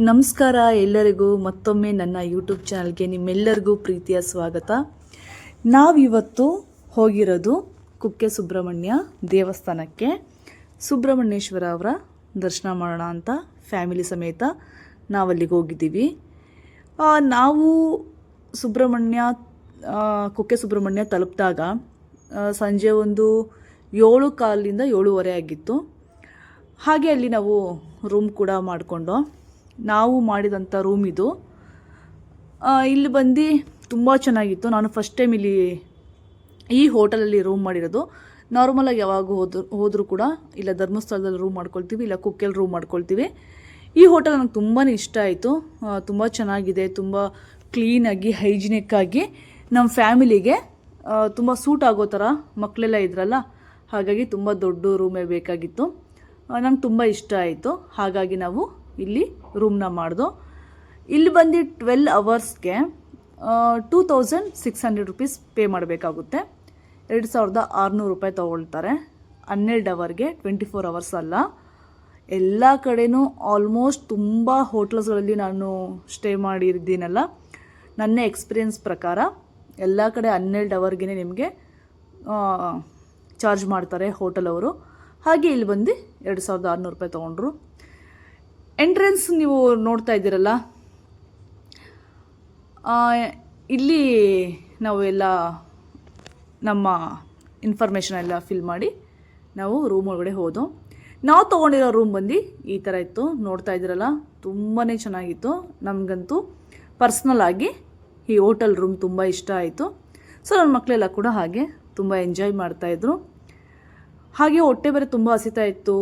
ನಮಸ್ಕಾರ ಎಲ್ಲರಿಗೂ ಮತ್ತೊಮ್ಮೆ ನನ್ನ ಯೂಟ್ಯೂಬ್ ಚಾನಲ್ಗೆ ನಿಮ್ಮೆಲ್ಲರಿಗೂ ಪ್ರೀತಿಯ ಸ್ವಾಗತ. ನಾವಿವತ್ತು ಹೋಗಿರೋದು ಕುಕ್ಕೆ ಸುಬ್ರಹ್ಮಣ್ಯ ದೇವಸ್ಥಾನಕ್ಕೆ. ಸುಬ್ರಹ್ಮಣ್ಯೇಶ್ವರ ಅವರ ದರ್ಶನ ಮಾಡೋಣ ಅಂತ ಫ್ಯಾಮಿಲಿ ಸಮೇತ ನಾವಲ್ಲಿಗೆ ಹೋಗಿದ್ದೀವಿ. ನಾವು ಕುಕ್ಕೆ ಸುಬ್ರಹ್ಮಣ್ಯ ತಲುಪಿದಾಗ ಸಂಜೆ ಒಂದು 7:15 7:30 ಆಗಿತ್ತು. ಹಾಗೆ ಅಲ್ಲಿ ನಾವು ರೂಮ್ ಕೂಡ ಮಾಡಿಕೊಂಡು ನಾವು ಮಾಡಿದಂಥ ರೂಮ್ ಇದು. ಇಲ್ಲಿ ಬಂದು ತುಂಬ ಚೆನ್ನಾಗಿತ್ತು. ನಾನು ಫಸ್ಟ್ ಟೈಮ್ ಇಲ್ಲಿ ಈ ಹೋಟೆಲಲ್ಲಿ ರೂಮ್ ಮಾಡಿರೋದು. ನಾರ್ಮಲಾಗಿ ಯಾವಾಗ ಹೋದರೂ ಕೂಡ ಇಲ್ಲ ಧರ್ಮಸ್ಥಳದಲ್ಲಿ ರೂಮ್ ಮಾಡ್ಕೊಳ್ತೀವಿ, ಇಲ್ಲ ಕುಕ್ಕೆಲ್ಲಿ ರೂಮ್ ಮಾಡ್ಕೊಳ್ತೀವಿ. ಈ ಹೋಟೆಲ್ ನನಗೆ ತುಂಬಾ ಇಷ್ಟ ಆಯಿತು. ತುಂಬ ಚೆನ್ನಾಗಿದೆ, ತುಂಬ ಕ್ಲೀನಾಗಿ ಹೈಜಿನಿಕ್ಕಾಗಿ ನಮ್ಮ ಫ್ಯಾಮಿಲಿಗೆ ತುಂಬ ಸೂಟ್ ಆಗೋ ಥರ ಮಕ್ಕಳೆಲ್ಲ ಇದ್ರಲ್ಲ, ಹಾಗಾಗಿ ತುಂಬ ದೊಡ್ಡ ರೂಮೇ ಬೇಕಾಗಿತ್ತು. ನಂಗೆ ತುಂಬ ಇಷ್ಟ ಆಯಿತು. ಹಾಗಾಗಿ ನಾವು ಇಲ್ಲಿ ರೂಮ್ನ ಮಾಡ್ದೋ. ಇಲ್ಲಿ ಬಂದು 12 ಅವರ್ಸ್ಗೆ 2600 ರೂಪೀಸ್ ಪೇ ಮಾಡಬೇಕಾಗುತ್ತೆ. 2600 ರೂಪಾಯಿ ತೊಗೊಳ್ತಾರೆ 12 ಅವರ್ಗೆ. 24 ಅವರ್ಸ್ ಅಲ್ಲ. ಎಲ್ಲ ಕಡೆನೂ ಆಲ್ಮೋಸ್ಟ್ ತುಂಬ ಹೋಟ್ಲ್ಸ್ಗಳಲ್ಲಿ ನಾನು ಸ್ಟೇ ಮಾಡಿರ್ತೀನಲ್ಲ, ನನ್ನ ಎಕ್ಸ್ಪೀರಿಯನ್ಸ್ ಪ್ರಕಾರ ಎಲ್ಲ ಕಡೆ 12 ಅವರ್ಗೆ ನಿಮಗೆ ಚಾರ್ಜ್ ಮಾಡ್ತಾರೆ ಹೋಟೆಲ್ ಅವರು. ಹಾಗೆ ಇಲ್ಲಿ ಬಂದು 2600 ರೂಪಾಯಿ ತೊಗೊಂಡ್ರು. ಎಂಟ್ರೆನ್ಸ್ ನೀವು ನೋಡ್ತಾ ಇದ್ದೀರಲ್ಲ, ಇಲ್ಲಿ ನಾವು ಎಲ್ಲ ನಮ್ಮ ಇನ್ಫಾರ್ಮೇಷನ್ ಎಲ್ಲ ಫಿಲ್ ಮಾಡಿ ನಾವು ರೂಮ್ ಒಳಗಡೆ ಹೋದೋ. ನಾವು ತೊಗೊಂಡಿರೋ ರೂಮ್ ಬಂದು ಈ ಥರ ಇತ್ತು. ನೋಡ್ತಾ ಇದ್ದೀರಲ್ಲ, ತುಂಬಾ ಚೆನ್ನಾಗಿತ್ತು. ನಮಗಂತೂ ಪರ್ಸ್ನಲ್ ಆಗಿ ಈ ಹೋಟೆಲ್ ರೂಮ್ ತುಂಬ ಇಷ್ಟ ಆಯಿತು. ಸೊ ನನ್ನ ಮಕ್ಕಳೆಲ್ಲ ಕೂಡ ಹಾಗೆ ತುಂಬ ಎಂಜಾಯ್ ಮಾಡ್ತಾಯಿದ್ರು. ಹಾಗೆ ಹೊಟ್ಟೆ ಬೇರೆ ತುಂಬ ಹಸಿತಾ ಇತ್ತು.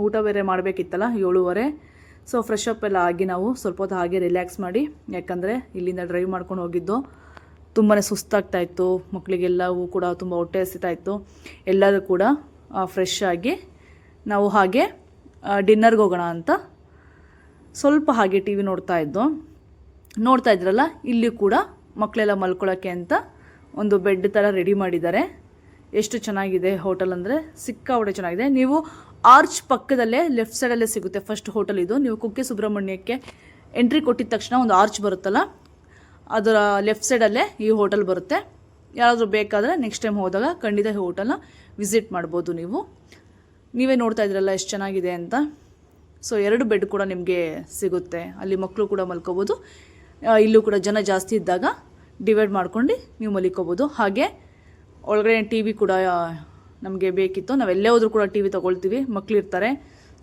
ಊಟ ಬೇರೆ ಮಾಡಬೇಕಿತ್ತಲ್ಲ 7:30. ಸೊ ಫ್ರೆಶ್ ಅಪ್ ಎಲ್ಲ ಆಗಿ ನಾವು ಸ್ವಲ್ಪ ಹೊತ್ತು ಹಾಗೆ ರಿಲ್ಯಾಕ್ಸ್ ಮಾಡಿ, ಯಾಕಂದರೆ ಇಲ್ಲಿಂದ ಡ್ರೈವ್ ಮಾಡ್ಕೊಂಡು ಹೋಗಿದ್ದು ತುಂಬಾ ಸುಸ್ತಾಗ್ತಾಯಿತ್ತು. ಮಕ್ಕಳಿಗೆಲ್ಲವೂ ಕೂಡ ತುಂಬ ಹೊಟ್ಟೆ ಹಸಿತಾ ಇತ್ತು. ಎಲ್ಲರೂ ಕೂಡ ಫ್ರೆಶ್ ಆಗಿ ನಾವು ಹಾಗೆ ಡಿನ್ನರ್ಗೆ ಹೋಗೋಣ ಅಂತ ಸ್ವಲ್ಪ ಹಾಗೆ ಟಿ ವಿ ನೋಡ್ತಾ ಇದ್ರಲ್ಲ, ಇಲ್ಲಿ ಕೂಡ ಮಕ್ಕಳೆಲ್ಲ ಮಲ್ಕೊಳ್ಳೋಕ್ಕೆ ಅಂತ ಒಂದು ಬೆಡ್ ಥರ ರೆಡಿ ಮಾಡಿದ್ದಾರೆ. ಎಷ್ಟು ಚೆನ್ನಾಗಿದೆ ಹೋಟೆಲ್ ಅಂದರೆ ಸಿಕ್ಕಾಪಟ್ಟೆ ಚೆನ್ನಾಗಿದೆ. ನೀವು ಆರ್ಚ್ ಪಕ್ಕದಲ್ಲೇ ಲೆಫ್ಟ್ ಸೈಡಲ್ಲೇ ಸಿಗುತ್ತೆ ಫಸ್ಟ್ ಹೋಟೆಲ್ ಇದು. ನೀವು ಕುಕ್ಕೆ ಸುಬ್ರಹ್ಮಣ್ಯಕ್ಕೆ ಎಂಟ್ರಿ ಕೊಟ್ಟಿದ ತಕ್ಷಣ ಒಂದು ಆರ್ಚ್ ಬರುತ್ತಲ್ಲ, ಅದರ ಲೆಫ್ಟ್ ಸೈಡಲ್ಲೇ ಈ ಹೋಟೆಲ್ ಬರುತ್ತೆ. ಯಾರಾದರೂ ಬೇಕಾದರೆ ನೆಕ್ಸ್ಟ್ ಟೈಮ್ ಹೋದಾಗ ಖಂಡಿತ ಈ ಹೋಟೆಲ್ನ ವಿಸಿಟ್ ಮಾಡ್ಬೋದು. ನೀವೇ ನೋಡ್ತಾ ಇದ್ರಲ್ಲ ಎಷ್ಟು ಚೆನ್ನಾಗಿದೆ ಅಂತ. ಸೊ 2 ಬೆಡ್ ಕೂಡ ನಿಮಗೆ ಸಿಗುತ್ತೆ. ಅಲ್ಲಿ ಮಕ್ಕಳು ಕೂಡ ಮಲ್ಕೋಬೋದು. ಇಲ್ಲೂ ಕೂಡ ಜನ ಜಾಸ್ತಿ ಇದ್ದಾಗ ಡಿವೈಡ್ ಮಾಡ್ಕೊಂಡು ನೀವು ಮಲ್ಕೋಬೋದು. ಹಾಗೆ ಒಳಗಡೆ ಟಿ ವಿ ಕೂಡ ನಮಗೆ ಬೇಕಿತ್ತು. ನಾವೆಲ್ಲೇ ಹೋದ್ರೂ ಕೂಡ ಟಿ ವಿ ತೊಗೊಳ್ತೀವಿ, ಮಕ್ಕಳಿರ್ತಾರೆ.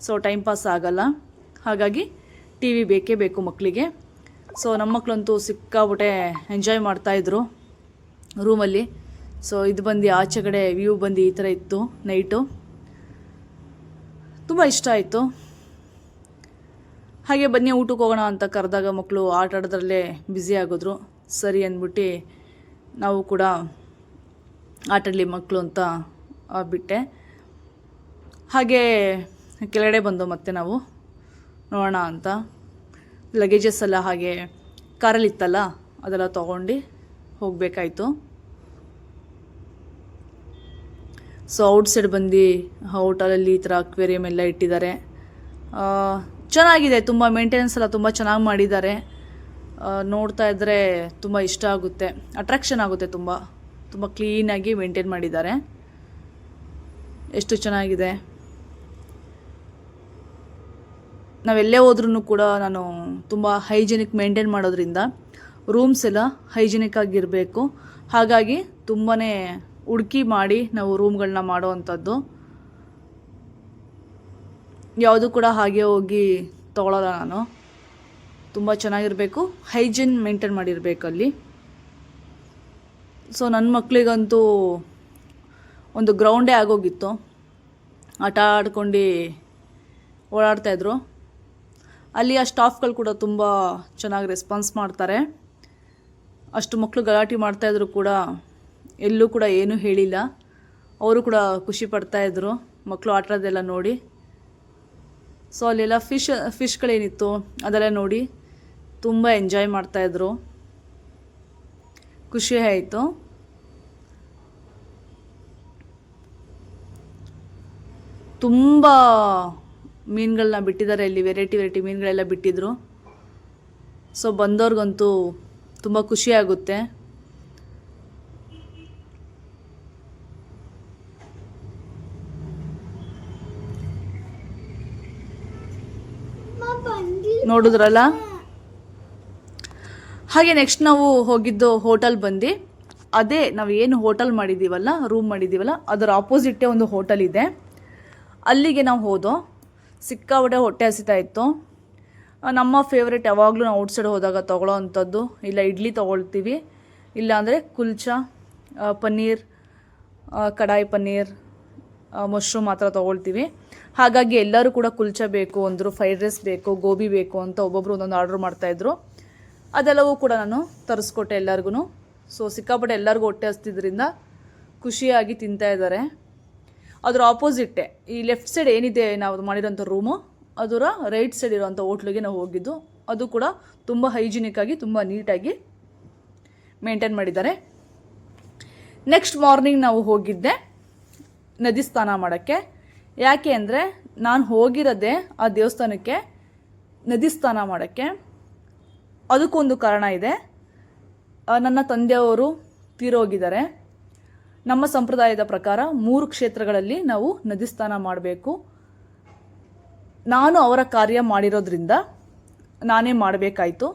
ಸೊ ಟೈಮ್ ಪಾಸ್ ಆಗಲ್ಲ, ಹಾಗಾಗಿ ಟಿ ವಿ ಬೇಕೇ ಬೇಕು ಮಕ್ಕಳಿಗೆ. ಸೊ ನಮ್ಮ ಮಕ್ಕಳಂತೂ ಸಿಕ್ಕಾಬಿಟ್ಟೆ ಎಂಜಾಯ್ ಮಾಡ್ತಾಯಿದ್ರು ರೂಮಲ್ಲಿ. ಸೊ ಇದು ಬಂದು ಆಚೆ ಕಡೆ ವ್ಯೂ ಬಂದು ಈ ಥರ ಇತ್ತು ನೈಟು. ತುಂಬ ಇಷ್ಟ ಆಯಿತು. ಹಾಗೆ ಬನ್ನಿ ಊಟಕ್ಕೆ ಹೋಗೋಣ ಅಂತ ಕರೆದಾಗ ಮಕ್ಕಳು ಆಟ ಆಡೋದ್ರಲ್ಲೇ ಬ್ಯುಸಿ ಆಗೋದ್ರು. ಸರಿ ಅಂದ್ಬಿಟ್ಟು ನಾವು ಕೂಡ ಆಟಾಡಲಿ ಮಕ್ಕಳು ಅಂತ ಬಿಟ್ಟೆ. ಹಾಗೆ ಕೆಳಗಡೆ ಬಂದು ಮತ್ತೆ ನಾವು ನೋಡೋಣ ಅಂತ ಲಗೇಜಸ್ ಎಲ್ಲ ಹಾಗೆ ಕಾರಲ್ಲಿತ್ತಲ್ಲ, ಅದೆಲ್ಲ ತೊಗೊಂಡು ಹೋಗಬೇಕಾಯ್ತು. ಸೊ ಔಟ್ಸೈಡ್ ಬಂದು ಹೋಟೆಲಲ್ಲಿ ಈ ಥರ ಅಕ್ವೇರಿಯಮ್ ಎಲ್ಲ ಇಟ್ಟಿದ್ದಾರೆ. ಚೆನ್ನಾಗಿದೆ. ತುಂಬ ಮೇಂಟೆನೆನ್ಸ್ ಎಲ್ಲ ತುಂಬ ಚೆನ್ನಾಗಿ ಮಾಡಿದ್ದಾರೆ. ನೋಡ್ತಾ ಇದ್ದರೆ ತುಂಬ ಇಷ್ಟ ಆಗುತ್ತೆ, ಅಟ್ರಾಕ್ಷನ್ ಆಗುತ್ತೆ. ತುಂಬ ಕ್ಲೀನಾಗಿ ಮೇಂಟೈನ್ ಮಾಡಿದ್ದಾರೆ. ಎಷ್ಟು ಚೆನ್ನಾಗಿದೆ. ನಾವೆಲ್ಲೇ ಹೋದ್ರೂ ಕೂಡ ನಾನು ತುಂಬ ಹೈಜಿನಿಕ್ ಮೇಂಟೈನ್ ಮಾಡೋದ್ರಿಂದ ರೂಮ್ಸ್ ಎಲ್ಲ ಹೈಜಿನಿಕ್ ಆಗಿರಬೇಕು. ಹಾಗಾಗಿ ತುಂಬಾ ಹುಡುಕಿ ಮಾಡಿ ನಾವು ರೂಮ್ಗಳನ್ನ ಮಾಡೋ ಅಂಥದ್ದು. ಯಾವುದು ಕೂಡ ಹಾಗೆ ಹೋಗಿ ತೊಗೊಳಲ್ಲ ನಾನು. ತುಂಬ ಚೆನ್ನಾಗಿರಬೇಕು, ಹೈಜಿನ್ ಮೇಂಟೈನ್ ಮಾಡಿರಬೇಕು ಅಲ್ಲಿ. ಸೊ ನನ್ನ ಮಕ್ಕಳಿಗಂತೂ ಒಂದು ಗ್ರೌಂಡೇ ಆಗೋಗಿತ್ತು. ಆಟ ಆಡ್ಕೊಂಡು ಓಡಾಡ್ತಾಯಿದ್ರು. ಅಲ್ಲಿ ಆ ಸ್ಟಾಫ್ಗಳು ಕೂಡ ತುಂಬ ಚೆನ್ನಾಗಿ ರೆಸ್ಪಾನ್ಸ್ ಮಾಡ್ತಾರೆ. ಅಷ್ಟು ಮಕ್ಕಳು ಗಲಾಟೆ ಮಾಡ್ತಾಯಿದ್ರು ಕೂಡ ಎಲ್ಲೂ ಕೂಡ ಏನೂ ಹೇಳಿಲ್ಲ. ಅವರು ಕೂಡ ಖುಷಿ ಪಡ್ತಾಯಿದ್ರು ಮಕ್ಕಳು ಆಟ ಆಡೋದೆಲ್ಲ ನೋಡಿ. ಸೊ ಅಲ್ಲೆಲ್ಲ ಫಿಶ್ಗಳೇನಿತ್ತು ಅದೆಲ್ಲ ನೋಡಿ ತುಂಬ ಎಂಜಾಯ್ ಮಾಡ್ತಾಯಿದ್ರು. ಖುಷಿ ಆಯಿತು. ತುಂಬ ಮೀನುಗಳನ್ನ ಬಿಟ್ಟಿದ್ದಾರೆ. ಇಲ್ಲಿ ವೆರೈಟಿ ಮೀನುಗಳೆಲ್ಲ ಬಿಟ್ಟಿದ್ರು. ಸೊ ಬಂದವ್ರಿಗಂತೂ ತುಂಬ ಖುಷಿಯಾಗುತ್ತೆ. ನೋಡಿದ್ರಲ್ಲ. ಹಾಗೆ ನೆಕ್ಸ್ಟ್ ನಾವು ಹೋಗಿದ್ದು ಹೋಟೆಲ್ ಬಂದು, ಅದೇ ನಾವು ಏನು ಹೋಟೆಲ್ ಮಾಡಿದ್ದೀವಲ್ಲ, ರೂಮ್ ಮಾಡಿದ್ದೀವಲ್ಲ, ಅದರ ಆಪೋಸಿಟ್ಟೇ ಒಂದು ಹೋಟೆಲ್ ಇದೆ. ಅಲ್ಲಿಗೆ ನಾವು ಹೋದೋ. ಸಿಕ್ಕಾಪಟ್ಟೆ ಹೊಟ್ಟೆ ಹಸಿತಾ ಇತ್ತು. ನಮ್ಮ ಫೇವ್ರೇಟ್ ಯಾವಾಗಲೂ ನಾವು ಔಟ್ಸೈಡ್ ಹೋದಾಗ ತೊಗೊಳ್ಳೋ ಅಂಥದ್ದು, ಇಲ್ಲ ಇಡ್ಲಿ ತೊಗೊಳ್ತೀವಿ, ಇಲ್ಲಾಂದರೆ ಕುಲ್ಚಾ, ಪನ್ನೀರ್, ಕಡಾಯಿ ಪನ್ನೀರ್, ಮಶ್ರೂಮ್ ಮಾತ್ರ ತೊಗೊಳ್ತೀವಿ. ಹಾಗಾಗಿ ಎಲ್ಲರೂ ಕೂಡ ಕುಲ್ಚಾ ಬೇಕು ಅಂದರು, ಫ್ರೈಡ್ ರೈಸ್ ಬೇಕು, ಗೋಬಿ ಬೇಕು ಅಂತ ಒಬ್ಬೊಬ್ಬರು ಒಂದೊಂದು ಆರ್ಡ್ರ್ ಮಾಡ್ತಾಯಿದ್ರು. ಅದೆಲ್ಲವೂ ಕೂಡ ನಾನು ತರಿಸ್ಕೊಟ್ಟೆ ಎಲ್ಲರಿಗೂ. ಸೊ ಸಿಕ್ಕಾಪಟ್ಟೆ ಎಲ್ಲರಿಗೂ ಹೊಟ್ಟೆ ಹಸ್ತಿದ್ರಿಂದ ಖುಷಿಯಾಗಿ ತಿಂತಾಯಿದ್ದಾರೆ. ಅದರ ಆಪೋಸಿಟ್ಟೆ ಈ ಲೆಫ್ಟ್ ಸೈಡ್ ಏನಿದೆ ನಾವು ಮಾಡಿರೋಂಥ ರೂಮು, ಅದರ ರೈಟ್ ಸೈಡ್ ಇರೋಂಥ ಹೋಟ್ಲಿಗೆ ನಾವು ಹೋಗಿದ್ದು. ಅದು ಕೂಡ ತುಂಬ ಹೈಜಿನಿಕ್ಕಾಗಿ, ತುಂಬ ನೀಟಾಗಿ ಮೇಂಟೈನ್ ಮಾಡಿದ್ದಾರೆ. ನೆಕ್ಸ್ಟ್ ಮಾರ್ನಿಂಗ್ ನಾವು ಹೋಗಿದ್ದೆ ನದಿ ಸ್ನಾನ ಮಾಡೋಕ್ಕೆ. ಯಾಕೆ ಅಂದರೆ ನಾನು ಹೋಗಿರೋದೇ ಆ ದೇವಸ್ಥಾನಕ್ಕೆ ನದಿ ಸ್ನಾನ ಮಾಡೋಕ್ಕೆ. ಅದಕ್ಕೊಂದು ಕಾರಣ ಇದೆ. ನನ್ನ ತಂದೆಯವರು ತೀರೋಗಿದ್ದಾರೆ. ನಮ್ಮ ಸಂಪ್ರದಾಯದ ಪ್ರಕಾರ 3 ಕ್ಷೇತ್ರಗಳಲ್ಲಿ ನಾವು ನದಿ ಸ್ನಾನ ಮಾಡಬೇಕು. ನಾನು ಅವರ ಕಾರ್ಯ ಮಾಡಿರೋದ್ರಿಂದ ನಾನೇ ಮಾಡಬೇಕಾಯಿತು.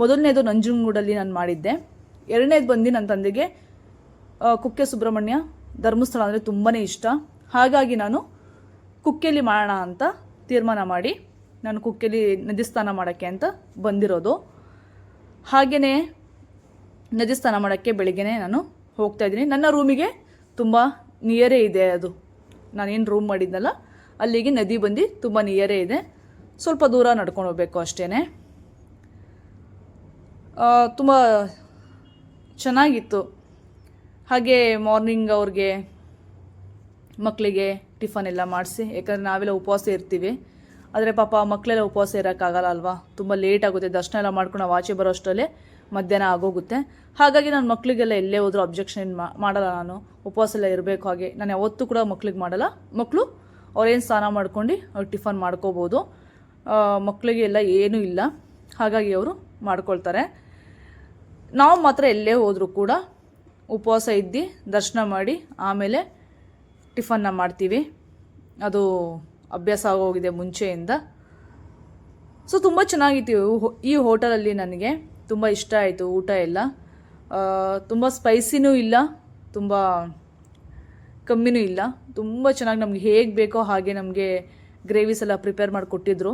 ಮೊದಲನೇದು ನಂಜನಗೂಡಲ್ಲಿ ನಾನು ಮಾಡಿದ್ದೆ. ಎರಡನೇದು ಬಂದು ನನ್ನ ತಂದೆಗೆ ಕುಕ್ಕೆ ಸುಬ್ರಹ್ಮಣ್ಯ ಧರ್ಮಸ್ಥಳ ಅಂದರೆ ತುಂಬಾ ಇಷ್ಟ. ಹಾಗಾಗಿ ನಾನು ಕುಕ್ಕೆಯಲ್ಲಿ ಮಾಡೋಣ ಅಂತ ತೀರ್ಮಾನ ಮಾಡಿ ನಾನು ಕುಕ್ಕೆಯಲ್ಲಿ ನದಿ ಸ್ನಾನ ಮಾಡೋಕ್ಕೆ ಅಂತ ಬಂದಿರೋದು. ಹಾಗೆಯೇ ನದಿ ಸ್ನಾನ ಮಾಡೋಕ್ಕೆ ಬೆಳಿಗ್ಗೆನೇ ನಾನು ಹೋಗ್ತಾಯಿದ್ದೀನಿ. ನನ್ನ ರೂಮಿಗೆ ತುಂಬ ನಿಯರೇ ಇದೆ. ಅದು ನಾನೇನು ರೂಮ್ ಮಾಡಿದ್ನಲ್ಲ ಅಲ್ಲಿಗೆ ನದಿ ಬಂದು ತುಂಬ ನಿಯರೇ ಇದೆ. ಸ್ವಲ್ಪ ದೂರ ನಡ್ಕೊಂಡು ಹೋಗಬೇಕು ಅಷ್ಟೇ. ತುಂಬ ಚೆನ್ನಾಗಿತ್ತು. ಹಾಗೆ ಮಾರ್ನಿಂಗ್ ಅವ್ರಿಗೆ ಮಕ್ಕಳಿಗೆ ಟಿಫನ್ ಎಲ್ಲ ಮಾಡಿಸಿ, ಯಾಕಂದರೆ ನಾವೆಲ್ಲ ಉಪವಾಸ ಇರ್ತೀವಿ. ಆದರೆ ಪಾಪ ಮಕ್ಕಳೆಲ್ಲ ಉಪವಾಸ ಇರೋಕ್ಕಾಗಲ್ಲ ಅಲ್ವಾ, ತುಂಬ ಲೇಟ್ ಆಗುತ್ತೆ. ದರ್ಶನ ಎಲ್ಲ ಮಾಡ್ಕೊಂಡು ನಾವು ಆಚೆ ಬರೋ ಅಷ್ಟರಲ್ಲೇ ಮಧ್ಯಾಹ್ನ ಆಗೋಗುತ್ತೆ. ಹಾಗಾಗಿ ನಾನು ಮಕ್ಕಳಿಗೆಲ್ಲ ಎಲ್ಲೇ ಹೋದರೂ ಅಬ್ಜೆಕ್ಷನ್ ಮಾಡಲ್ಲ. ನಾನು ಉಪವಾಸ ಎಲ್ಲ ಇರಬೇಕು. ಹಾಗೆ ನಾನು ಯಾವತ್ತೂ ಕೂಡ ಮಕ್ಳಿಗೆ ಮಾಡಲ್ಲ. ಮಕ್ಕಳು ಅವ್ರೇನು ಸ್ನಾನ ಮಾಡ್ಕೊಂಡು ಅವ್ರು ಟಿಫನ್ ಮಾಡ್ಕೋಬೋದು. ಮಕ್ಕಳಿಗೆ ಎಲ್ಲ ಏನೂ ಇಲ್ಲ, ಹಾಗಾಗಿ ಅವರು ಮಾಡ್ಕೊಳ್ತಾರೆ. ನಾವು ಮಾತ್ರ ಎಲ್ಲೇ ಹೋದರೂ ಕೂಡ ಉಪವಾಸ ಇದ್ದು ದರ್ಶನ ಮಾಡಿ ಆಮೇಲೆ ಟಿಫನ್ನ ಮಾಡ್ತೀವಿ. ಅದು ಅಭ್ಯಾಸ ಆಗೋಗಿದೆ ಮುಂಚೆಯಿಂದ. ಸೊ ತುಂಬ ಚೆನ್ನಾಗಿತ್ತು ಈ ಹೋಟೆಲಲ್ಲಿ. ನನಗೆ ತುಂಬ ಇಷ್ಟ ಆಯಿತು ಊಟ ಎಲ್ಲ. ತುಂಬ ಸ್ಪೈಸಿನೂ ಇಲ್ಲ, ತುಂಬ ಕಮ್ಮಿನೂ ಇಲ್ಲ. ತುಂಬ ಚೆನ್ನಾಗಿ ನಮ್ಗೆ ಹೇಗೆ ಬೇಕೋ ಹಾಗೆ ನಮಗೆ ಗ್ರೇವೀಸ್ ಎಲ್ಲ ಪ್ರಿಪೇರ್ ಮಾಡಿ ಕೊಟ್ಟಿದ್ರು.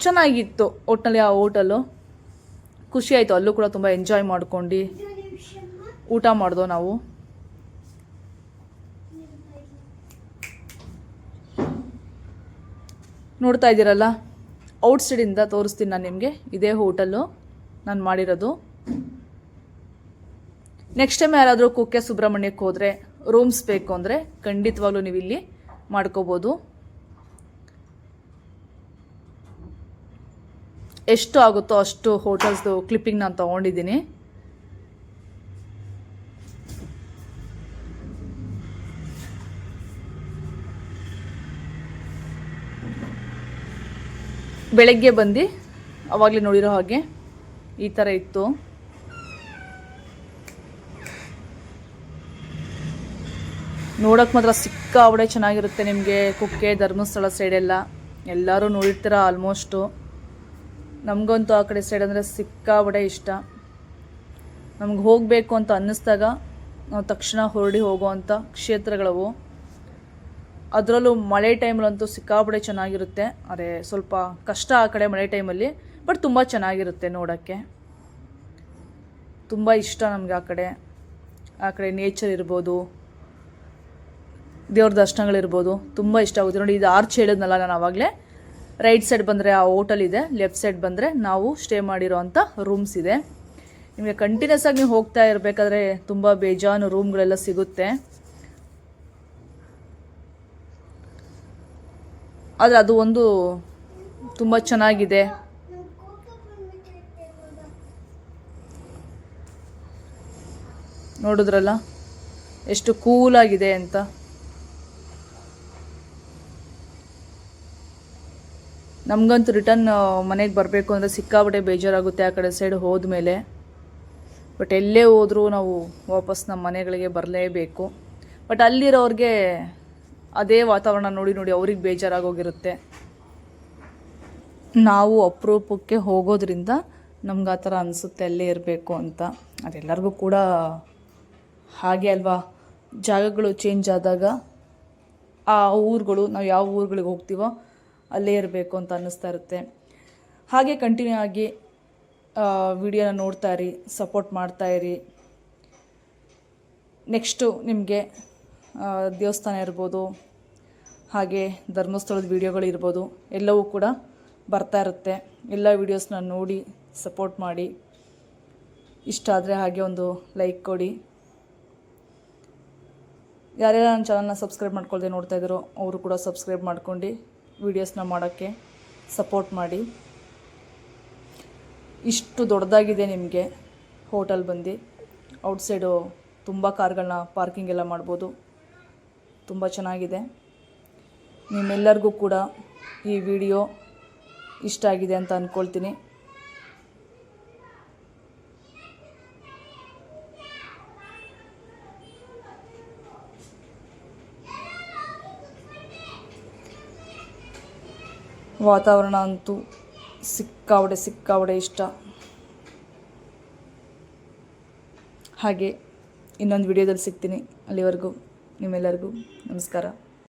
ಚೆನ್ನಾಗಿತ್ತು ಒಟ್ಟಿನಲ್ಲಿ ಆ ಹೋಟೆಲು. ಖುಷಿ ಆಯಿತು. ಅಲ್ಲೂ ಕೂಡ ತುಂಬ ಎಂಜಾಯ್ ಮಾಡ್ಕೊಂಡು ಊಟ ಮಾಡಿದೋ ನಾವು. ನೋಡ್ತಾ ಇದ್ದೀರಲ್ಲ, ಔಟ್ಸೈಡಿಂದ ತೋರಿಸ್ತೀನಿ ನಾನು ನಿಮಗೆ. ಇದೇ ಹೋಟೆಲ್ಲು ನಾನು ಮಾಡಿರೋದು. ನೆಕ್ಸ್ಟ್ ಟೈಮ್ ಯಾರಾದರೂ ಕುಕ್ಕೆ ಸುಬ್ರಹ್ಮಣ್ಯಕ್ಕೆ ಹೋದರೆ ರೂಮ್ಸ್ ಬೇಕು ಅಂದರೆ ಖಂಡಿತವಾಗ್ಲೂ ನೀವು ಇಲ್ಲಿ ಮಾಡ್ಕೋಬೋದು. ಎಷ್ಟು ಆಗುತ್ತೋ ಅಷ್ಟು ಹೋಟೆಲ್ಸ್ದು ಕ್ಲಿಪ್ಪಿಂಗ್ ನಾನು ತೊಗೊಂಡಿದ್ದೀನಿ. ಬೆಳಗ್ಗೆ ಬಂದು ಅವಾಗಲೇ ನೋಡಿರೋ ಹಾಗೆ ಈ ಥರ ಇತ್ತು. ನೋಡೋಕೆ ಮಾತ್ರ ಸಿಕ್ಕಾಪಟ್ಟೆ ಚೆನ್ನಾಗಿರುತ್ತೆ. ನಿಮಗೆ ಕುಕ್ಕೆ ಧರ್ಮಸ್ಥಳ ಸೈಡೆಲ್ಲ ಎಲ್ಲರೂ ನೋಡಿರ್ತೀರ ಆಲ್ಮೋಸ್ಟು. ನಮಗಂತೂ ಆ ಕಡೆ ಸೈಡ್ ಅಂದರೆ ಸಿಕ್ಕಾಪಟ್ಟೆ ಇಷ್ಟ. ನಮ್ಗೆ ಹೋಗಬೇಕು ಅಂತ ಅನ್ನಿಸ್ದಾಗ ನಾವು ತಕ್ಷಣ ಹೊರಡಿ ಹೋಗೋವಂಥ ಕ್ಷೇತ್ರಗಳವು. ಅದರಲ್ಲೂ ಮಳೆ ಟೈಮಲ್ಲಂತೂ ಸಿಕ್ಕಾಪಟ್ಟೆ ಚೆನ್ನಾಗಿರುತ್ತೆ. ಅದೇ ಸ್ವಲ್ಪ ಕಷ್ಟ ಆ ಕಡೆ ಮಳೆ ಟೈಮಲ್ಲಿ, ಬಟ್ ತುಂಬ ಚೆನ್ನಾಗಿರುತ್ತೆ ನೋಡೋಕ್ಕೆ. ತುಂಬ ಇಷ್ಟ ನಮಗೆ ಆ ಕಡೆ ನೇಚರ್ ಇರ್ಬೋದು, ದೇವ್ರ ದರ್ಶನಗಳಿರ್ಬೋದು, ತುಂಬ ಇಷ್ಟ ಆಗುತ್ತೆ. ನೋಡಿ, ಇದು ಆರ್ಚ್ ಹೇಳಿದ್ನಲ್ಲ ನಾನು ಆವಾಗಲೇ. ರೈಟ್ ಸೈಡ್ ಬಂದರೆ ಆ ಹೋಟೆಲ್ ಇದೆ, ಲೆಫ್ಟ್ ಸೈಡ್ ಬಂದರೆ ನಾವು ಸ್ಟೇ ಮಾಡಿರೋ ಅಂಥ ರೂಮ್ಸ್ ಇದೆ. ನಿಮಗೆ ಕಂಟಿನ್ಯೂಸ್ ಆಗಿ ನೀವು ಹೋಗ್ತಾ ಇರಬೇಕಾದ್ರೆ ತುಂಬ ಬೇಜಾನು ರೂಮ್ಗಳೆಲ್ಲ ಸಿಗುತ್ತೆ. ಆದರೆ ಅದು ಒಂದು ತುಂಬ ಚೆನ್ನಾಗಿದೆ. ನೋಡಿದ್ರಲ್ಲ ಎಷ್ಟು ಕೂಲಾಗಿದೆ ಅಂತ. ನಮಗಂತೂ ರಿಟರ್ನ್ ಮನೆಗೆ ಬರಬೇಕು ಅಂದರೆ ಸಿಕ್ಕಾಬಟ್ಟೆ ಬೇಜಾರಾಗುತ್ತೆ ಆ ಕಡೆ ಸೈಡ್ ಹೋದ್ಮೇಲೆ. ಬಟ್ ಎಲ್ಲೇ ಹೋದರೂ ನಾವು ವಾಪಸ್ ನಮ್ಮ ಮನೆಗಳಿಗೆ ಬರಲೇಬೇಕು. ಬಟ್ ಅಲ್ಲಿರೋರಿಗೆ ಅದೇ ವಾತಾವರಣ ನೋಡಿ ನೋಡಿ ಅವ್ರಿಗೆ ಬೇಜಾರಾಗೋಗಿರುತ್ತೆ. ನಾವು ಅಪರೂಪಕ್ಕೆ ಹೋಗೋದ್ರಿಂದ ನಮ್ಗೆ ಆ ಥರ ಅನಿಸುತ್ತೆ ಅಲ್ಲೇ ಇರಬೇಕು ಅಂತ. ಅದೆಲ್ಲರಿಗೂ ಕೂಡ ಹಾಗೆ ಅಲ್ವಾ, ಜಾಗಗಳು ಚೇಂಜ್ ಆದಾಗ ಆ ಊರುಗಳು, ನಾವು ಯಾವ ಊರುಗಳಿಗೆ ಹೋಗ್ತೀವೋ ಅಲ್ಲೇ ಇರಬೇಕು ಅಂತ ಅನ್ನಿಸ್ತಾ ಇರುತ್ತೆ. ಹಾಗೆ ಕಂಟಿನ್ಯೂ ಆಗಿ ವಿಡಿಯೋನ ನೋಡ್ತಾ ಇರಿ, ಸಪೋರ್ಟ್ ಮಾಡ್ತಾಯಿರಿ. ನೆಕ್ಸ್ಟು ನಿಮಗೆ ದೇವಸ್ಥಾನ ಇರ್ಬೋದು, ಹಾಗೆ ಧರ್ಮಸ್ಥಳದ ವಿಡಿಯೋಗಳಿರ್ಬೋದು, ಎಲ್ಲವೂ ಕೂಡ ಬರ್ತಾ ಇರುತ್ತೆ. ಎಲ್ಲ ವೀಡಿಯೋಸ್ನ ನೋಡಿ ಸಪೋರ್ಟ್ ಮಾಡಿ. ಇಷ್ಟ ಆದರೆ ಹಾಗೆ ಒಂದು ಲೈಕ್ ಕೊಡಿ. ಯಾರ್ಯಾರು ನನ್ನ ಚಾನಲ್ನ ಸಬ್ಸ್ಕ್ರೈಬ್ ಮಾಡ್ಕೊಳ್ದೆ ನೋಡ್ತಾ ಇದ್ದಾರೋ ಅವರು ಕೂಡ ಸಬ್ಸ್ಕ್ರೈಬ್ ಮಾಡ್ಕೊಂಡು ವೀಡಿಯೋಸ್ನ ಮಾಡೋಕ್ಕೆ ಸಪೋರ್ಟ್ ಮಾಡಿ. ಇಷ್ಟು ದೊಡ್ಡದಾಗಿದೆ ನಿಮಗೆ ಹೋಟೆಲ್ ಬಂದು. ಔಟ್ಸೈಡು ತುಂಬ ಕಾರ್ಗಳನ್ನ ಪಾರ್ಕಿಂಗ್ ಎಲ್ಲ ಮಾಡ್ಬೋದು. ತುಂಬ ಚೆನ್ನಾಗಿದೆ. ನಿಮ್ಮೆಲ್ಲರಿಗೂ ಕೂಡ ಈ ವಿಡಿಯೋ ಇಷ್ಟ ಆಗಿದೆ ಅಂತ ಅಂದ್ಕೊಳ್ತೀನಿ. ವಾತಾವರಣ ಅಂತೂ ಸಿಕ್ಕಾಬಡೆ ಇಷ್ಟ. ಹಾಗೆ ಇನ್ನೊಂದು ವಿಡಿಯೋದಲ್ಲಿ ಸಿಗ್ತೀನಿ. ಅಲ್ಲಿವರೆಗೂ ನಿಮ್ಮೆಲ್ಲರಿಗೂ ನಮಸ್ಕಾರ.